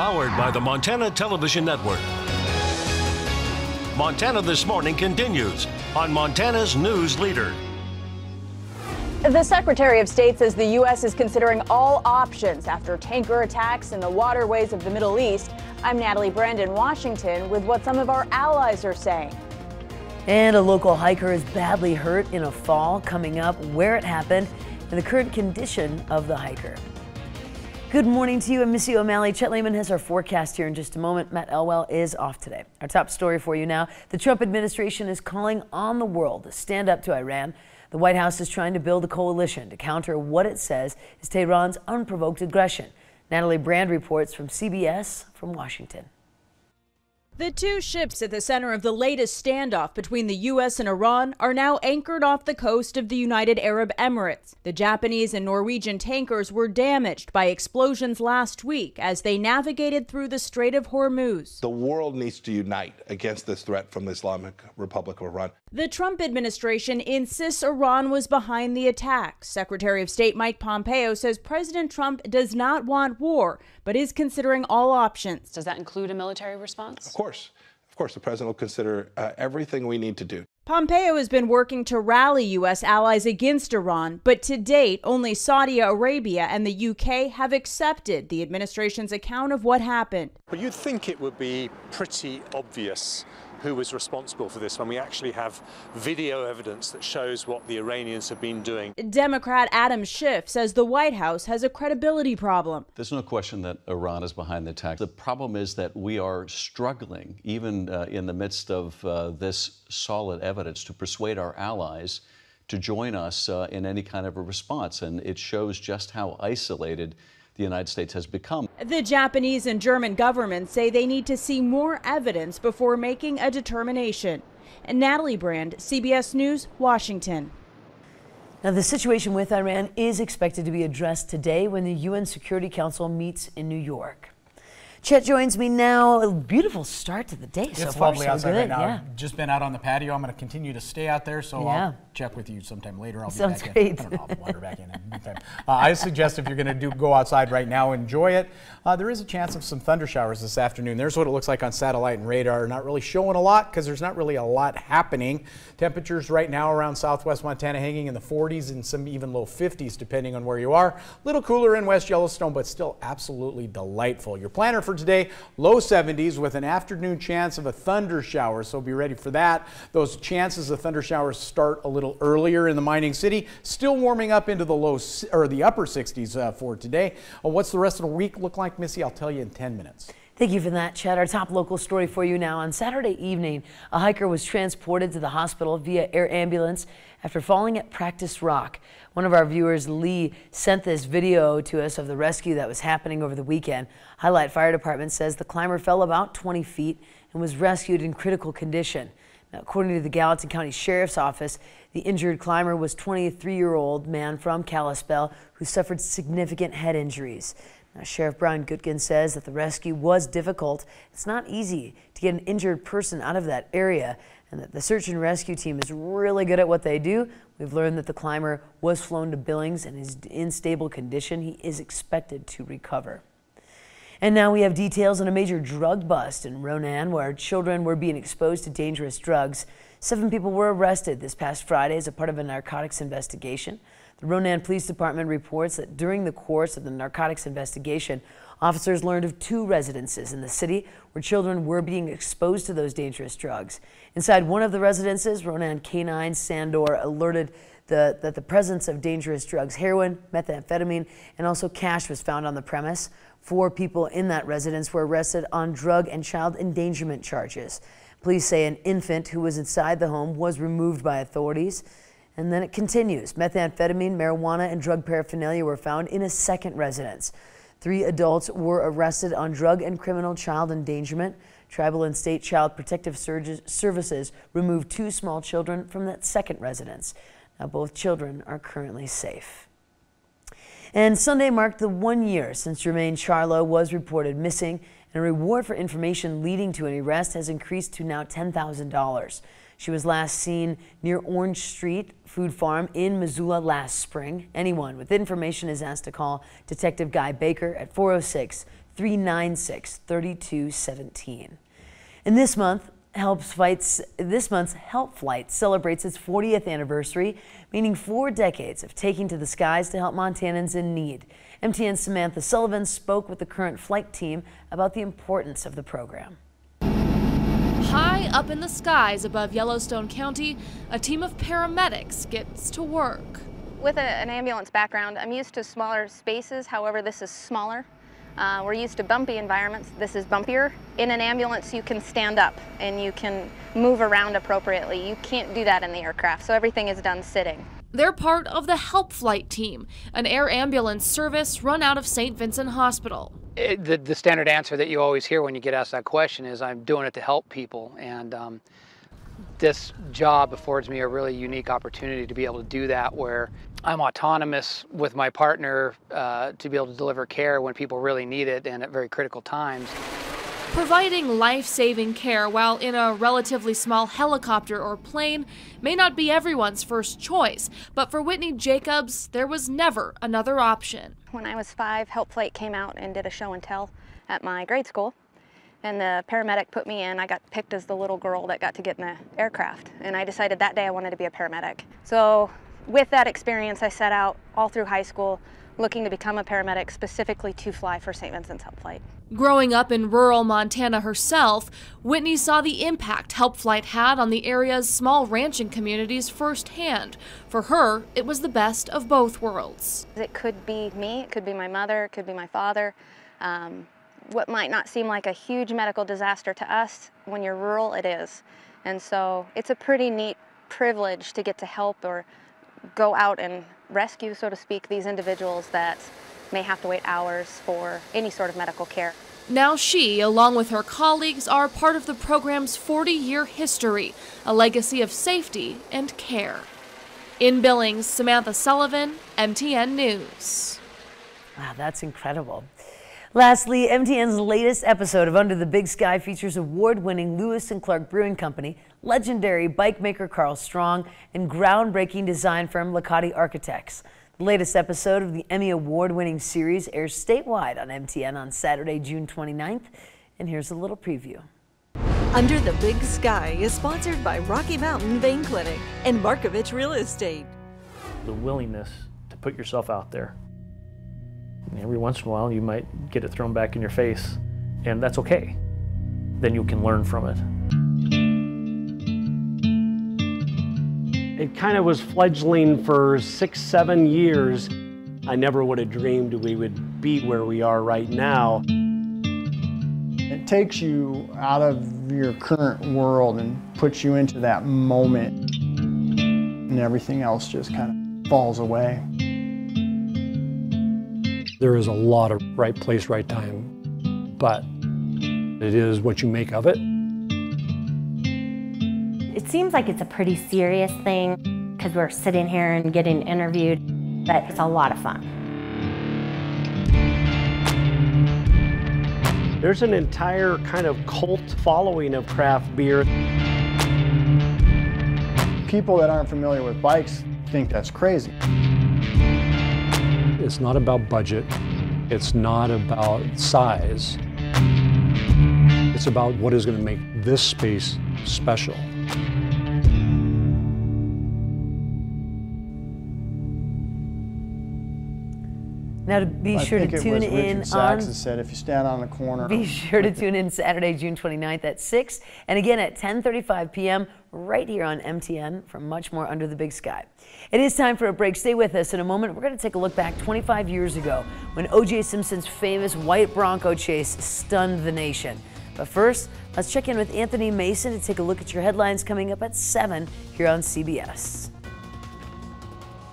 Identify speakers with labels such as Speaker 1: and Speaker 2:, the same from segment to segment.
Speaker 1: Powered by the Montana Television Network. Montana This Morning continues on Montana's News Leader.
Speaker 2: The Secretary of State says the U.S. is considering all options after tanker attacks in the waterways of the Middle East. I'm Natalie Brand in Washington with what some of our allies are saying.
Speaker 3: And a local hiker is badly hurt in a fall. Coming up, where it happened and the current condition of the hiker. Good morning to you. I'm Missy O'Malley. Chet Lehman has our forecast here in just a moment. Matt Elwell is off today. Our top story for you now. The Trump administration is calling on the world to stand up to Iran. The White House is trying to build a coalition to counter what it says is Tehran's unprovoked aggression. Natalie Brand reports from CBS from Washington.
Speaker 4: The two ships at the center of the latest standoff between the U.S. and Iran are now anchored off the coast of the United Arab Emirates. The Japanese and Norwegian tankers were damaged by explosions last week as they navigated through the Strait of Hormuz.
Speaker 5: The world needs to unite against this threat from the Islamic Republic of Iran.
Speaker 4: The Trump administration insists Iran was behind the attack. Secretary of State Mike Pompeo says President Trump does not want war, but is considering all options.
Speaker 6: Does that include a military response?
Speaker 5: Of course, the president will consider everything we need to do.
Speaker 4: Pompeo has been working to rally U.S. allies against Iran, but to date, only Saudi Arabia and the U.K. have accepted the administration's account of what happened.
Speaker 7: But you'd think it would be pretty obvious who was responsible for this when we actually have video evidence that shows what the Iranians have been doing.
Speaker 4: Democrat Adam Schiff says the White House has a credibility problem.
Speaker 8: There's no question that Iran is behind the attack. The problem is that we are struggling, even in the midst of this solid evidence, to persuade our allies to join us in any kind of a response. And it shows just how isolated the United States has become.
Speaker 4: The Japanese and German governments say they need to see more evidence before making a determination. And Natalie Brand, CBS News, Washington.
Speaker 3: Now, the situation with Iran is expected to be addressed today when the UN Security Council meets in New York. Chet joins me now. A beautiful start to the day so far.
Speaker 9: It's lovely
Speaker 3: so
Speaker 9: outside
Speaker 3: good.
Speaker 9: right now.
Speaker 3: Yeah.
Speaker 9: I've just been out on the patio. I'm going to continue to stay out there, so I'll check with you sometime later. I'll
Speaker 3: Sounds
Speaker 9: be back
Speaker 3: great.
Speaker 9: in. I don't know, I'll wander back in anytime. I suggest if you're going to go outside right now, enjoy it. There is a chance of some thunder showers this afternoon. There's what it looks like on satellite and radar. Not really showing a lot because there's not really a lot happening. Temperatures right now around southwest Montana hanging in the 40s and some even low 50s depending on where you are. A little cooler in West Yellowstone, but still absolutely delightful. Your planner for today, low 70s with an afternoon chance of a thunder shower, so be ready for that. Those chances of thunder showers start a little earlier in the mining city, still warming up into the the upper 60s for today. What's the rest of the week look like, Missy? I'll tell you in 10 minutes.
Speaker 3: Thank you for that, Chad. Our top local story for you now. On Saturday evening, a hiker was transported to the hospital via air ambulance after falling at Practice Rock. One of our viewers, Lee, sent this video to us of the rescue that was happening over the weekend. Highlight Fire Department says the climber fell about 20 feet and was rescued in critical condition. Now, according to the Gallatin County Sheriff's Office, the injured climber was a 23-year-old man from Kalispell who suffered significant head injuries. Now, Sheriff Brian Gutkin says that the rescue was difficult. It's not easy to get an injured person out of that area, and that the search and rescue team is really good at what they do. We've learned that the climber was flown to Billings and is in stable condition. He is expected to recover. And now we have details on a major drug bust in Ronan where children were being exposed to dangerous drugs. 7 people were arrested this past Friday as a part of a narcotics investigation. The Ronan Police Department reports that during the course of the narcotics investigation, officers learned of 2 residences in the city where children were being exposed to those dangerous drugs. Inside one of the residences, Ronan Canine Sandor alerted that the presence of dangerous drugs, heroin, methamphetamine, and also cash was found on the premise. 4 people in that residence were arrested on drug and child endangerment charges. Police say an infant who was inside the home was removed by authorities. And then it continues. Methamphetamine, marijuana, and drug paraphernalia were found in a second residence. 3 adults were arrested on drug and criminal child endangerment. Tribal and state child protective services removed 2 small children from that second residence. Now both children are currently safe. And Sunday marked the 1 year since Jermaine Charlo was reported missing, and a reward for information leading to an arrest has increased to now $10,000. She was last seen near Orange Street Food Farm in Missoula last spring. Anyone with information is asked to call Detective Guy Baker at 396-3217. And this month's Help Flight celebrates its 40th anniversary, meaning 4 decades of taking to the skies to help Montanans in need. MTN's Samantha Sullivan spoke with the current flight team about the importance of the program.
Speaker 10: High up in the skies above Yellowstone County, a team of paramedics gets to work.
Speaker 11: With an ambulance background, I'm used to smaller spaces. However, this is smaller. We're used to bumpy environments. This is bumpier. In an ambulance, you can stand up and you can move around appropriately. You can't do that in the aircraft, so everything is done sitting.
Speaker 10: They're part of the Help Flight Team, an air ambulance service run out of St. Vincent Hospital.
Speaker 12: The standard answer that you always hear when you get asked that question is, I'm doing it to help people. And this job affords me a really unique opportunity to be able to do that, where I'm autonomous with my partner to be able to deliver care when people really need it and at very critical times.
Speaker 10: Providing life-saving care while in a relatively small helicopter or plane may not be everyone's first choice, but for Whitney Jacobs, there was never another option.
Speaker 11: When I was 5, Help Flight came out and did a show and tell at my grade school, and the paramedic put me in. I got picked as the little girl that got to get in the aircraft, and I decided that day I wanted to be a paramedic. So with that experience, I set out all through high school looking to become a paramedic, specifically to fly for St. Vincent's Help Flight.
Speaker 10: Growing up in rural Montana herself, Whitney saw the impact Help Flight had on the area's small ranching communities firsthand. For her, it was the best of both worlds.
Speaker 11: It could be me, it could be my mother, it could be my father. What might not seem like a huge medical disaster to us, when you're rural, it is. And so it's a pretty neat privilege to get to help or go out and rescue, so to speak, these individuals that may have to wait hours for any sort of medical care.
Speaker 10: Now she, along with her colleagues, are part of the program's 40-year history, a legacy of safety and care. In Billings, Samantha Sullivan, MTN News.
Speaker 3: Wow, that's incredible. Lastly, MTN's latest episode of Under the Big Sky features award-winning Lewis & Clark Brewing Company, legendary bike maker Carl Strong, and groundbreaking design firm Lacati Architects. The latest episode of the Emmy Award-winning series airs statewide on MTN on Saturday, June 29th. And here's a little preview.
Speaker 13: Under the Big Sky is sponsored by Rocky Mountain Vein Clinic and Markovich Real Estate.
Speaker 14: The willingness to put yourself out there. Every once in a while you might get it thrown back in your face, and that's okay. Then you can learn from it.
Speaker 15: It kind of was fledgling for 6-7 years. I never would have dreamed we would be where we are right now.
Speaker 16: It takes you out of your current world and puts you into that moment, and everything else just kind of falls away.
Speaker 15: There is a lot of right place, right time, but it is what you make of it.
Speaker 17: It seems like it's a pretty serious thing because we're sitting here and getting interviewed, but it's a lot of fun.
Speaker 15: There's an entire kind of cult following of craft beer.
Speaker 16: People that aren't familiar with bikes think that's crazy.
Speaker 15: It's not about budget. It's not about size. It's about what is going to make this space special.
Speaker 3: Now, to be sure to tune in
Speaker 16: Richard Sachs has said, if you stand on the corner.
Speaker 3: Be sure to tune in Saturday, June 29th at 6 and again at 10:35 p.m. right here on MTN for much more Under the Big Sky. It is time for a break. Stay with us. In a moment, we're going to take a look back 25 years ago when O.J. Simpson's famous white Bronco chase stunned the nation. But first, let's check in with Anthony Mason to take a look at your headlines coming up at 7 here on CBS.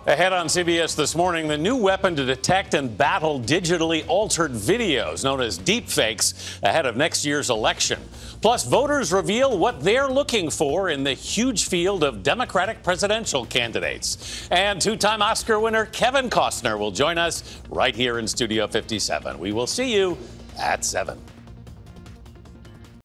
Speaker 18: Ahead on CBS this morning, the new weapon to detect and battle digitally altered videos known as deepfakes ahead of next year's election. Plus, voters reveal what they're looking for in the huge field of Democratic presidential candidates. And two-time Oscar winner Kevin Costner will join us right here in Studio 57. We will see you at 7.